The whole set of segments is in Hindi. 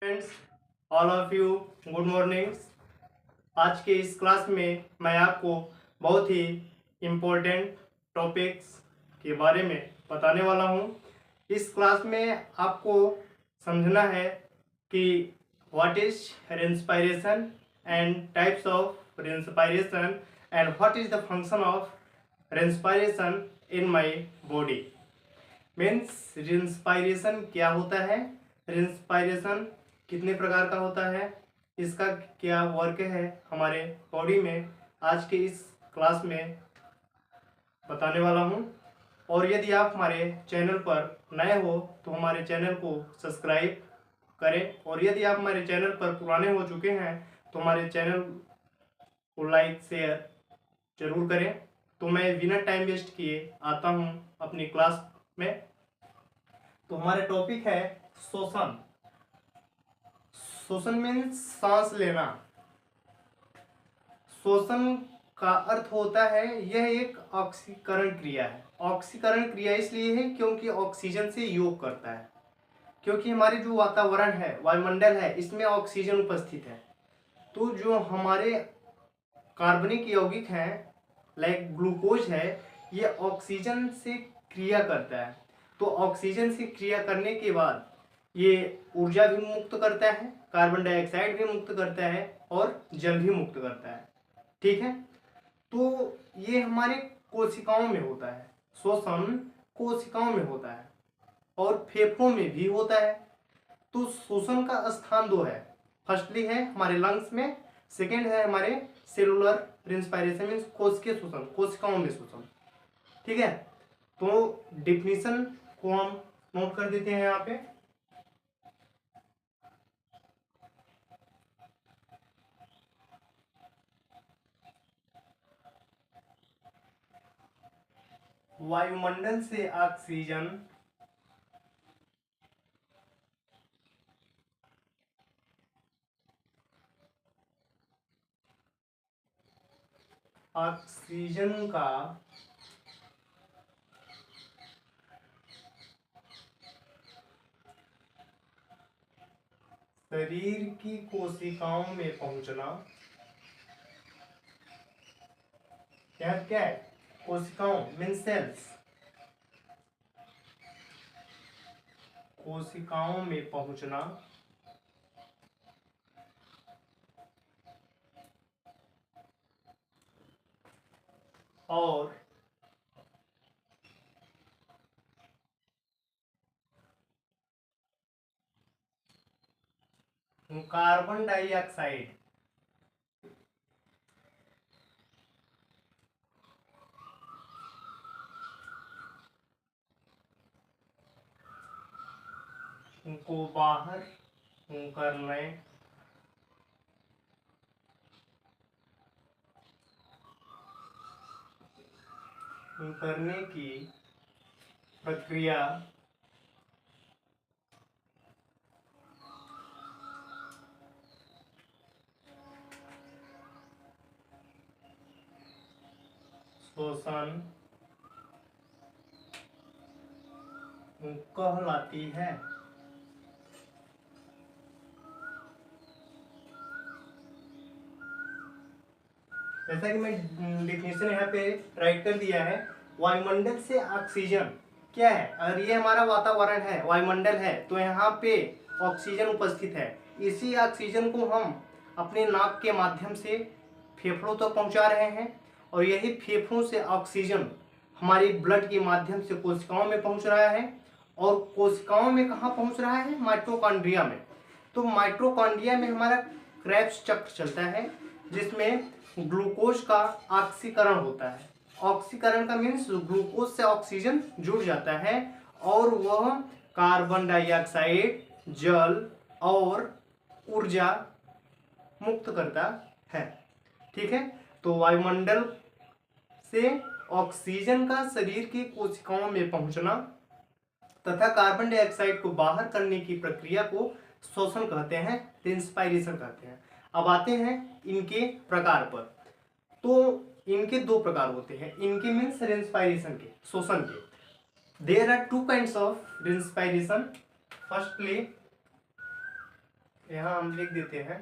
Friends, all of you good morning. आज के इस क्लास में मैं आपको बहुत ही इम्पोर्टेंट टॉपिक्स के बारे में बताने वाला हूँ। इस क्लास में आपको समझना है कि what is respiration and types of respiration and what is the function of respiration in my body. Means respiration क्या होता है, रेस्पिरेशन कितने प्रकार का होता है, इसका क्या वर्क है हमारे बॉडी में, आज के इस क्लास में बताने वाला हूँ। और यदि आप हमारे चैनल पर नए हो तो हमारे चैनल को सब्सक्राइब करें, और यदि आप हमारे चैनल पर पुराने हो चुके हैं तो हमारे चैनल को लाइक शेयर जरूर करें। तो मैं बिना टाइम वेस्ट किए आता हूँ अपनी क्लास में। तो हमारा टॉपिक है श्वसन। श्वसन मीन्स सांस लेना। श्वसन का अर्थ होता है यह एक ऑक्सीकरण क्रिया है। ऑक्सीकरण क्रिया इसलिए है क्योंकि ऑक्सीजन से योग करता है, क्योंकि हमारे जो वातावरण है, वायुमंडल है, इसमें ऑक्सीजन उपस्थित है। तो जो हमारे कार्बनिक यौगिक हैं लाइक ग्लूकोज है, ये ऑक्सीजन से क्रिया करता है। तो ऑक्सीजन से क्रिया करने के बाद ये ऊर्जा भी मुक्त करता है, कार्बन डाइऑक्साइड भी मुक्त करता है और जल भी मुक्त करता है। ठीक है, तो ये हमारे कोशिकाओं में होता है। श्वसन कोशिकाओं में होता है और फेफड़ों में भी होता है। तो श्वसन का स्थान दो है। फर्स्टली है हमारे लंग्स में, सेकेंड है हमारे सेलुलर रेस्पिरेशन मीन्स कोशिकीय श्वसन, कोशिकाओं में श्वसन। ठीक है, तो डिफिनीशन को हम नोट कर देते हैं यहाँ पे। वायुमंडल से ऑक्सीजन ऑक्सीजन का शरीर की कोशिकाओं में पहुंचना। क्या क्या है? कोशिकाओं मीन सेल्स, कोशिकाओं में पहुंचना और कार्बन डाइऑक्साइड को बाहर करने की प्रक्रिया श्वसन कहलाती है। जैसा कि मैं डिफिनेशन यहाँ पे राइट कर दिया है, वायुमंडल से ऑक्सीजन क्या है? अगर ये हमारा वातावरण है, वायुमंडल है, तो यहाँ पे ऑक्सीजन उपस्थित है। इसी ऑक्सीजन को हम अपने नाक के माध्यम से फेफड़ों तक पहुँचा रहे हैं, और यही फेफड़ों से ऑक्सीजन हमारी ब्लड के माध्यम से कोशिकाओं में पहुँच रहा है। और कोशिकाओं में कहाँ पहुँच रहा है? माइटोकॉन्ड्रिया में। तो माइटोकॉन्ड्रिया में हमारा क्रेब्स चक्र चलता है, जिसमें ग्लूकोज का ऑक्सीकरण होता है। ऑक्सीकरण का मीन्स ग्लूकोज से ऑक्सीजन जुड़ जाता है और वह कार्बन डाइऑक्साइड, जल और ऊर्जा मुक्त करता है। ठीक है, तो वायुमंडल से ऑक्सीजन का शरीर की कोशिकाओं में पहुंचना तथा कार्बन डाइऑक्साइड को बाहर करने की प्रक्रिया को श्वसन कहते हैं, रेस्पिरेशन कहते हैं। अब आते हैं इनके प्रकार पर। तो इनके दो प्रकार होते हैं, इनके मीन्स रेस्पिरेशन के, श्वसन के। There are two kinds of respiration. Firstly यहाँ हम लिख देते हैं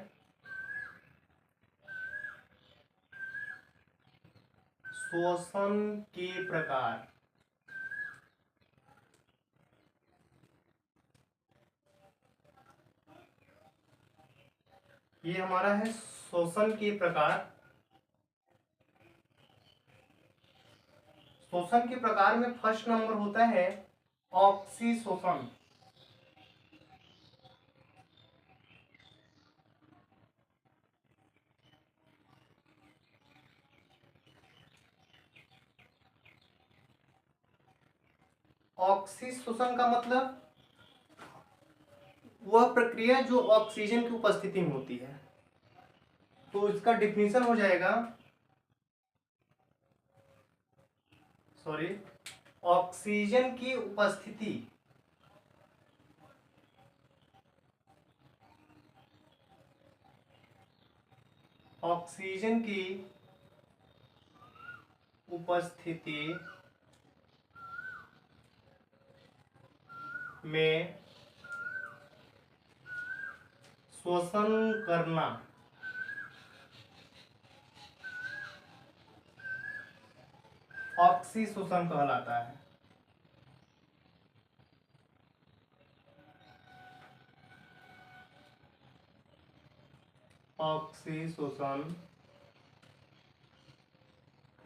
शोषण के प्रकार। ये हमारा है शोषण के प्रकार। शोषण के प्रकार में फर्स्ट नंबर होता है ऑक्सीशोषण। ऑक्सीशोषण का मतलब वह प्रक्रिया जो ऑक्सीजन की उपस्थिति में होती है। तो इसका डिफिनीशन हो जाएगा, सॉरी, ऑक्सीजन की उपस्थिति ऑक्सीजन की उपस्थिति में शोषण करना ऑक्सीशोषण कहलाता है। ऑक्सीशोषण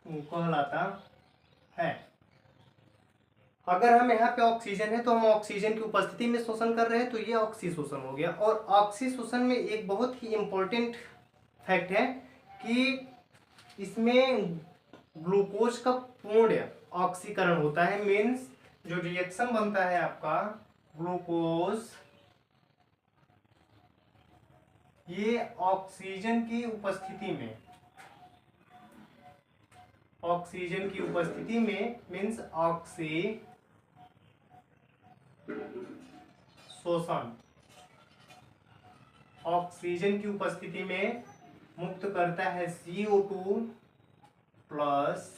कहलाता है। अगर हम यहाँ पे ऑक्सीजन है तो हम ऑक्सीजन की उपस्थिति में शोषण कर रहे हैं, तो ये ऑक्सीशोषण हो गया। और ऑक्सीशोषण में एक बहुत ही इम्पोर्टेंट फैक्ट है कि इसमें ग्लूकोज का पूर्ण ऑक्सीकरण होता है। मीन्स जो रिएक्शन बनता है आपका ग्लूकोज, ये ऑक्सीजन की उपस्थिति में, ऑक्सीजन की उपस्थिति में मीन्स ऑक्सी शोषण, ऑक्सीजन की उपस्थिति में मुक्त करता है CO2 प्लस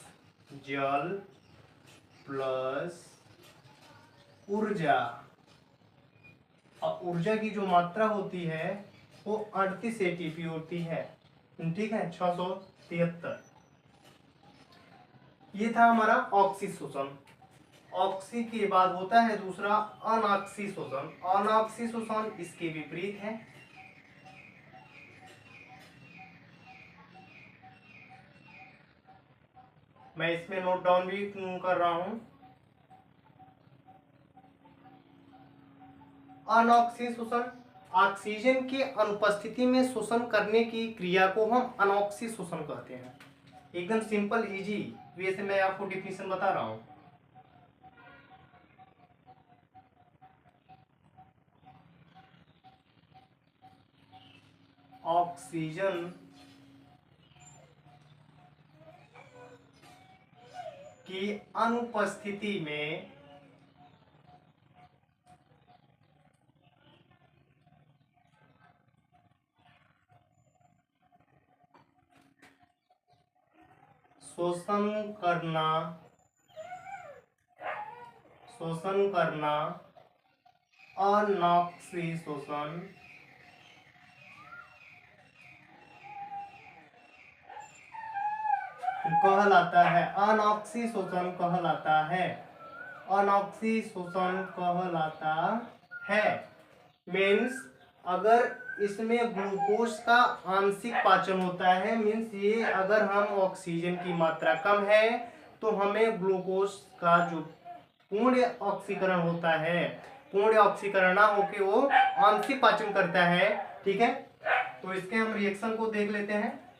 जल प्लस ऊर्जा। और ऊर्जा की जो मात्रा होती है वो 38 ATP होती है। ठीक है, 673। ये था हमारा ऑक्सीशोषण। ऑक्सी के बाद होता है दूसरा अनऑक्सीशोषण। अनऑक्सीशोषण इसके विपरीत है। मैं इसमें नोट डाउन भी कर रहा हूं। अनऑक्सीशोषण, ऑक्सीजन की अनुपस्थिति में शोषण करने की क्रिया को हम अनऑक्सीशोषण कहते हैं। एकदम सिंपल इजी वे से मैं आपको डिफिनीशन बता रहा हूं। ऑक्सीजन की अनुपस्थिति में शोषण करना अनऑक्सीशोषण कहलाता है। अनऑक्सीशोषण कहलाता है। अनऑक्सीशोषण कहलाता है। मीन्स अगर इसमें ग्लूकोज का आंशिक पाचन होता है, मीन्स ये अगर हम ऑक्सीजन की मात्रा कम है तो हमें ग्लूकोज का जो पूर्ण ऑक्सीकरण होता है, पूर्ण ऑक्सीकरण ना होके वो आंशिक पाचन करता है। ठीक है, तो इसके हम रिएक्शन को देख लेते हैं।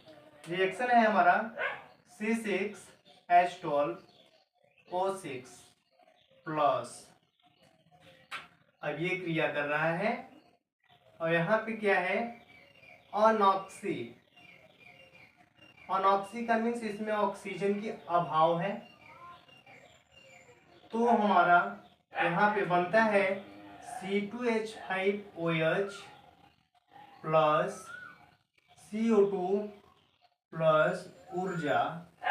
रिएक्शन है हमारा C6H12O6 प्लस, अब ये क्रिया कर रहा है और यहाँ पे क्या है अनऑक्सी। अनऑक्सी का मीन्स इसमें ऑक्सीजन की अभाव है। तो हमारा यहाँ पे बनता है C2H5OH प्लस CO2 प्लस ऊर्जा।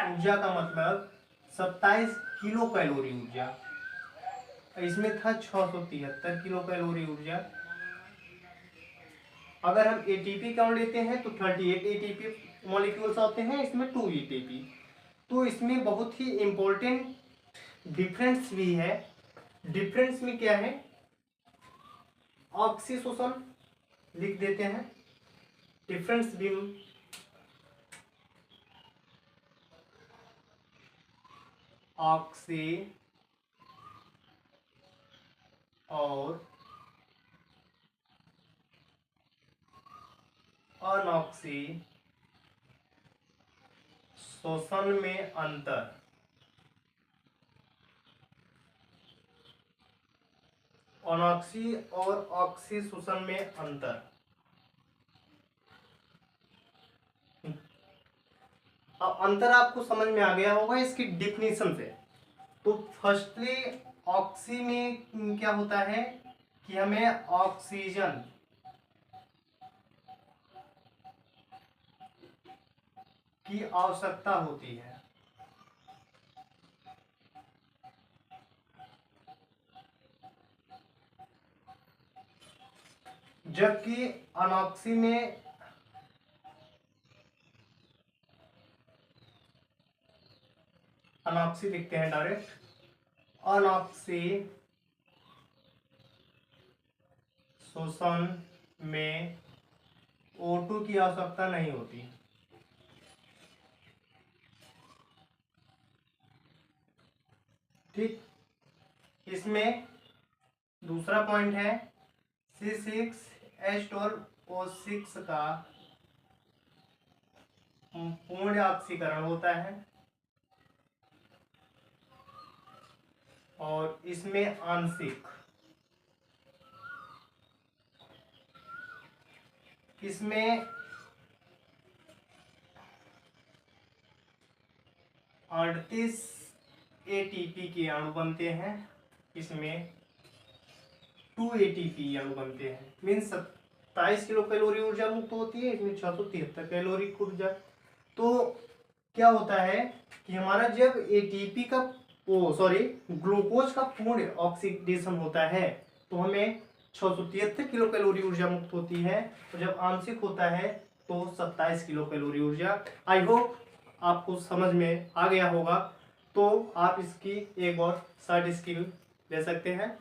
ऊर्जा का मतलब 27 किलो कैलोरी ऊर्जा, इसमें था 673 किलो कैलोरी ऊर्जा। अगर हम एटीपी काउंट लेते हैं तो 38 एटीपी मॉलिक्यूल्स होते हैं, इसमें 2 एटीपी। तो इसमें बहुत ही इम्पोर्टेंट डिफरेंस भी है। डिफरेंस में क्या है, ऑक्सीशोषण लिख देते हैं, डिफरेंस भी ऑक्सी और अनऑक्सी शोषण में अंतर। अनऑक्सी और ऑक्सी शोषण में अंतर। अब अंतर आपको समझ में आ गया होगा इसकी डिफिनीशन से। तो फर्स्टली ऑक्सी में क्या होता है कि हमें ऑक्सीजन की आवश्यकता होती है, जबकि अनऑक्सी में अनऑक्सी लिखते हैं डायरेक्ट, अनऑक्सी शोषण में O2 की आवश्यकता नहीं होती। ठीक, इसमें दूसरा पॉइंट है C6H12O6 का पूर्ण ऑक्सीकरण होता है और इसमें आंशिक, इसमें 38 एटीपी के अणु बनते हैं, इसमें 2 एटीपी अणु बनते हैं, मीन्स 27 किलो कैलोरी ऊर्जा मुक्त होती है, इसमें 673 कैलोरी ऊर्जा। तो क्या होता है कि हमारा जब एटीपी का ग्लूकोज का पूर्ण ऑक्सीडेशन होता है तो हमें 673 किलो कैलोरी ऊर्जा मुक्त होती है, और जब आंशिक होता है तो 27 किलो कैलोरी ऊर्जा। आई होप आपको समझ में आ गया होगा। तो आप इसकी एक और शॉर्ट स्किल ले सकते हैं।